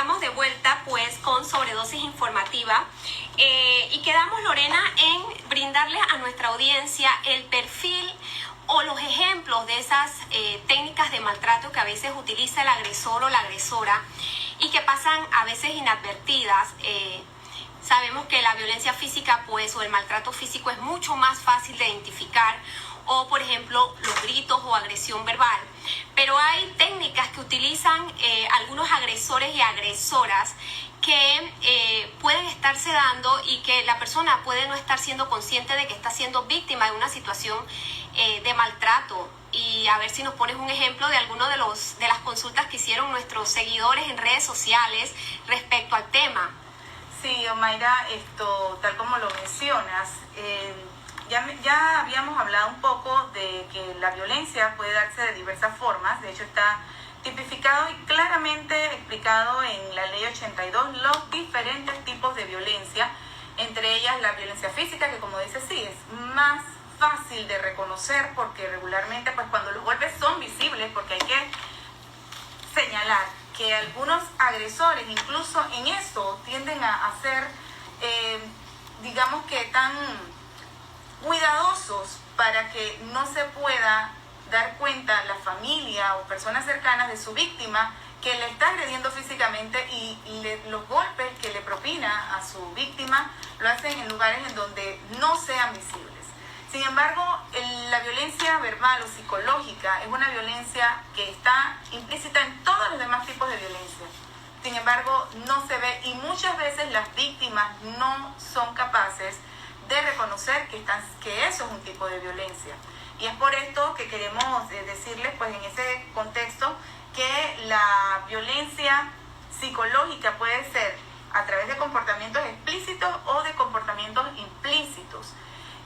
estamos de vuelta pues con Sobredosis Informativa y quedamos, Lorena, en brindarle a nuestra audiencia el perfil o los ejemplos de esas técnicas de maltrato que a veces utiliza el agresor o la agresora y que pasan a veces inadvertidas. Sabemos que la violencia física pues o el maltrato físico es mucho más fácil de identificar, o por ejemplo los gritos o agresión verbal, pero hay técnicas que utilizan algunos agresores y agresoras que pueden estarse dando y que la persona puede no estar siendo consciente de que está siendo víctima de una situación de maltrato. Y a ver si nos pones un ejemplo de alguno de las consultas que hicieron nuestros seguidores en redes sociales respecto al tema. Sí, Omaira, tal como lo mencionas, ya habíamos hablado un poco de que la violencia puede darse de diversas formas. De hecho, está tipificado y claramente explicado en la Ley 82 los diferentes tipos de violencia, entre ellas la violencia física, que como dice, sí, es más fácil de reconocer porque regularmente pues cuando los golpes son visibles, porque hay que señalar que algunos agresores incluso en eso tienden a ser, digamos que tan cuidadosos para que no se pueda dar cuenta la familia o personas cercanas de su víctima que le está agrediendo físicamente, y los golpes que le propina a su víctima lo hacen en lugares en donde no sean visibles. Sin embargo, la violencia verbal o psicológica es una violencia que está implícita en todos los demás tipos de violencia. Sin embargo, no se ve, y muchas veces las víctimas no son capaces de reconocer que eso es un tipo de violencia. Y es por esto que queremos decirles, pues en ese contexto, que la violencia psicológica puede ser a través de comportamientos explícitos o de comportamientos implícitos.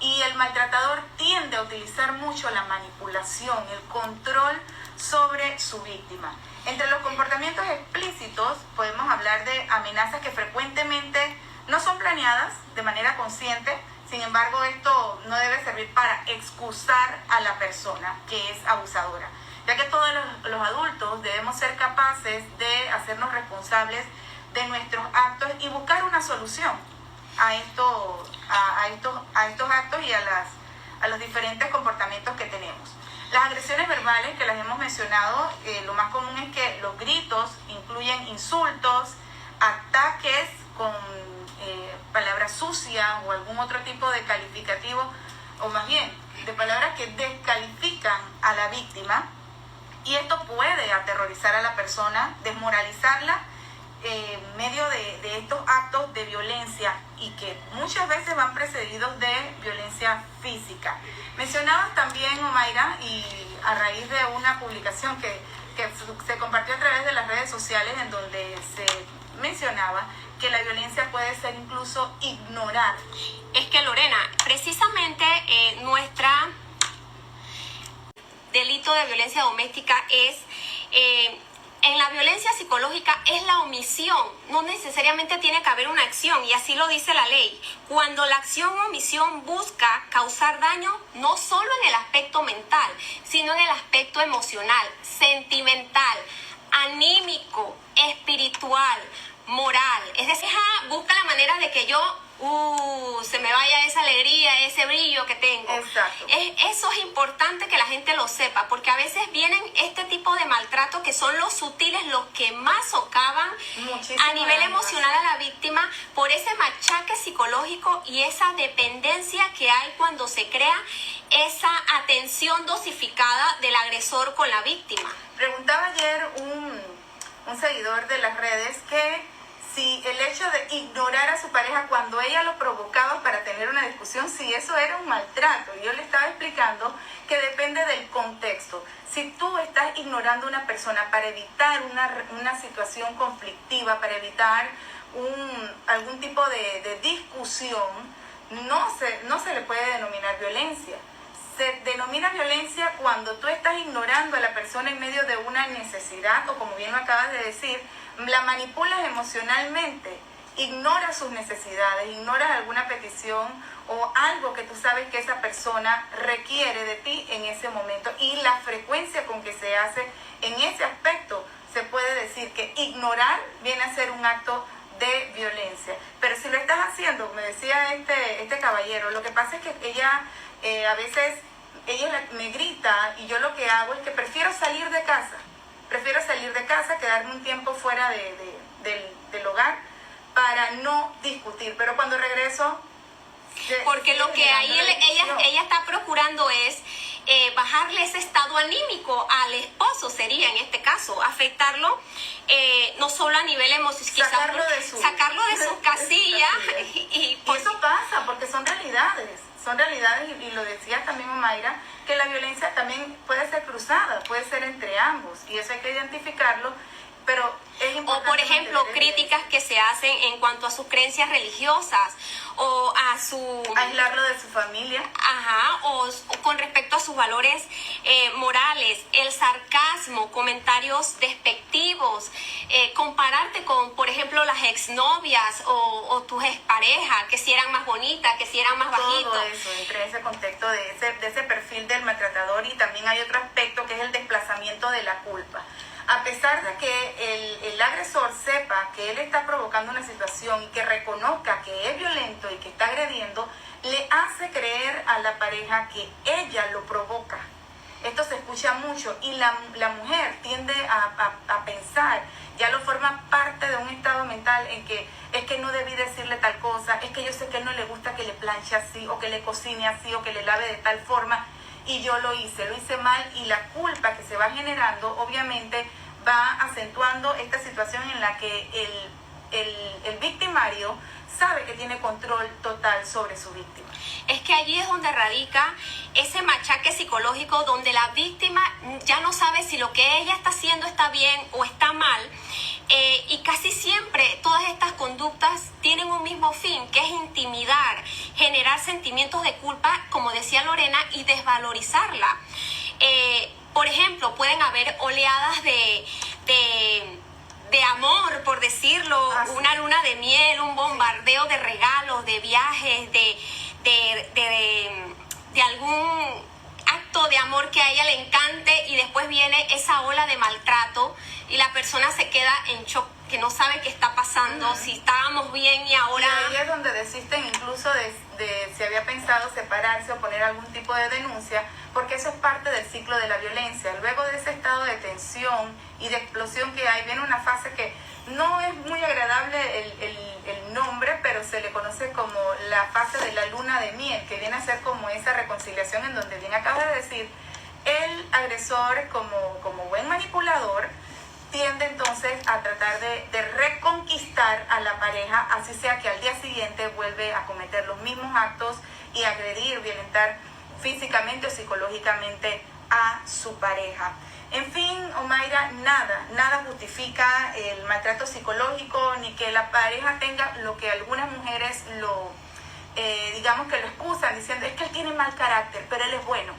Y el maltratador tiende a utilizar mucho la manipulación, el control sobre su víctima. Entre los comportamientos explícitos podemos hablar de amenazas que frecuentemente no son planeadas de manera consciente. Sin embargo, esto no debe servir para excusar a la persona que es abusadora, ya que todos los adultos debemos ser capaces de hacernos responsables de nuestros actos y buscar una solución a estos actos y a los diferentes comportamientos que tenemos. Las agresiones verbales, que las hemos mencionado, lo más común es que los gritos incluyen insultos, ataques con palabras sucias o algún otro tipo de calificativo, o más bien de palabras que descalifican a la víctima, y esto puede aterrorizar a la persona, desmoralizarla en medio de estos actos de violencia, y que muchas veces van precedidos de violencia física. Mencionabas también, Omaira, y a raíz de una publicación que se compartió a través de las redes sociales, en donde se mencionaba que la violencia puede ser incluso ignorar. Es que, Lorena, precisamente nuestra delito de violencia doméstica es... en la violencia psicológica es la omisión, no necesariamente tiene que haber una acción, y así lo dice la ley. Cuando la acción o omisión busca causar daño no solo en el aspecto mental, sino en el aspecto emocional, sentimental, anímico, espiritual, moral. Es decir, busca la manera de que yo se me vaya esa alegría, ese brillo que tengo. Exacto. Eso es importante que la gente lo sepa, porque a veces vienen este tipo de maltrato que son los sutiles, los que más socavan a nivel emocional a la víctima por ese machaque psicológico y esa dependencia que hay cuando se crea esa atención dosificada del agresor con la víctima. Preguntaba ayer un seguidor de las redes que si el hecho de ignorar a su pareja cuando ella lo provocaba para tener una discusión, si eso era un maltrato. Y yo le estaba explicando que depende del contexto. Si tú estás ignorando a una persona para evitar una situación conflictiva, para evitar algún tipo de discusión, no se le puede denominar violencia. Se denomina violencia cuando tú estás ignorando a la persona en medio de una necesidad, o como bien lo acabas de decir, la manipulas emocionalmente, ignoras sus necesidades, ignoras alguna petición o algo que tú sabes que esa persona requiere de ti en ese momento, y la frecuencia con que se hace en ese aspecto se puede decir que ignorar viene a ser un acto de violencia. Pero si lo estás haciendo, me decía este caballero, lo que pasa es que ella a veces me grita y yo lo que hago es que prefiero salir de casa, quedarme un tiempo fuera del hogar para no discutir, pero cuando regreso... Porque lo que ahí ella está procurando es bajarle ese estado anímico al esposo, sería en este caso, afectarlo no solo a nivel emocional, sacarlo de sus casillas. Y eso pasa porque son realidades y lo decía también Omaira, que la violencia también puede ser cruzada, puede ser entre ambos y eso hay que identificarlo. Pero es importante. O por ejemplo, críticas que se hacen en cuanto a sus creencias religiosas o a su... aislarlo de su familia. Ajá, o con respecto a sus valores morales, el sarcasmo, comentarios despectivos, compararte con, por ejemplo, las exnovias o tus exparejas, que si eran más bonitas, que si eran más bajitos. Todo eso entra en ese contexto de ese perfil del maltratador. Y también hay otro aspecto que es el desplazamiento de la culpa. A pesar de que el agresor sepa que él está provocando una situación y que reconozca que es violento y que está agrediendo, le hace creer a la pareja que ella lo provoca. Esto se escucha mucho y la mujer tiende a pensar, ya lo forma parte de un estado mental en que es que no debí decirle tal cosa, es que yo sé que a él no le gusta que le planche así o que le cocine así o que le lave de tal forma. Y yo lo hice mal y la culpa que se va generando obviamente va acentuando esta situación en la que el victimario sabe que tiene control total sobre su víctima. Es que allí es donde radica ese machaque psicológico donde la víctima ya no sabe si lo que ella está haciendo está bien o está mal. Y casi siempre todas estas conductas tienen un mismo fin, que es intimidar, generar sentimientos de culpa, como decía Lorena, y desvalorizarla. Por ejemplo, pueden haber oleadas de amor, por decirlo, una luna de miel, un bombardeo de regalos, de viajes, de algún acto de amor que a ella le encante, y después viene esa ola de maltrato y la persona se queda en shock, que no sabe qué está pasando, si estábamos bien y ahora... Y ahí es donde desisten incluso de si había pensado separarse o poner algún tipo de denuncia, porque eso es parte del ciclo de la violencia. Luego de ese estado de tensión y de explosión que hay, viene una fase que no es muy agradable el nombre, pero se le conoce como la fase de la luna de miel, que viene a ser como esa reconciliación en donde bien acaba de decir, el agresor como buen manipulador tiende entonces a tratar de reconquistar a la pareja, así sea que al día siguiente vuelve a cometer los mismos actos y agredir, violentar físicamente o psicológicamente a su pareja. En fin, Omaira, nada justifica el maltrato psicológico ni que la pareja tenga lo que algunas mujeres digamos que lo excusan diciendo es que él tiene mal carácter, pero él es bueno.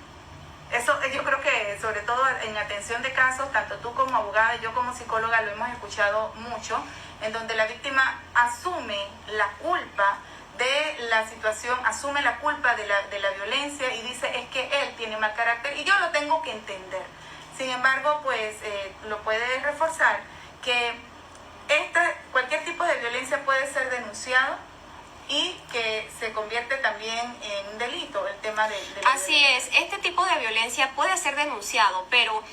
Eso yo creo que sobre todo en atención de casos, tanto tú como abogada y yo como psicóloga lo hemos escuchado mucho, en donde la víctima asume la culpa de la situación, asume la culpa de la violencia y dice es que él tiene mal carácter y yo lo tengo que entender. Sin embargo, pues lo puede reforzar que cualquier tipo de violencia puede ser denunciado y que se convierte también en un delito el tema de la Así violencia. es, este tipo de violencia puede ser denunciado, pero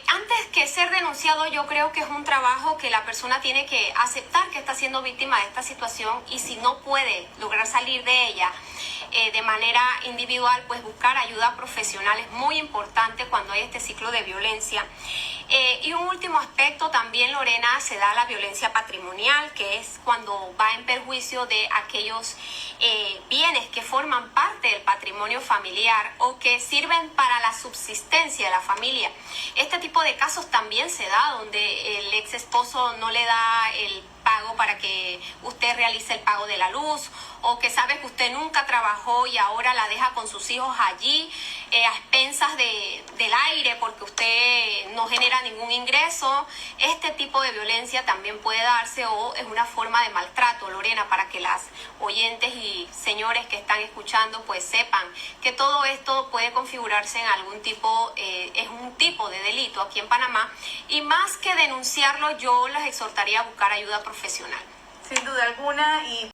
antes que ser denunciado yo creo que es un trabajo que la persona tiene que aceptar que está siendo víctima de esta situación, y si no puede lograr salir de ella de manera individual, pues buscar ayuda profesional es muy importante cuando hay este ciclo de violencia. Y un último aspecto también, Lorena, se da la violencia patrimonial, que es cuando va en perjuicio de aquellos bienes que forman parte del patrimonio familiar o que sirven para la subsistencia de la familia. Este tipo de casos también se da donde el ex esposo no le da el pago para que usted realice el pago de la luz, o que sabe que usted nunca trabajó y ahora la deja con sus hijos allí a expensas del aire porque usted no genera ningún ingreso. Este tipo de violencia también puede darse, o es una forma de maltrato, Lorena, para que las oyentes y señores que están escuchando pues sepan que todo esto puede configurarse en algún tipo, es un tipo de delito aquí en Panamá, y más que denunciarlo yo les exhortaría a buscar ayuda profesional. Sin duda alguna. Y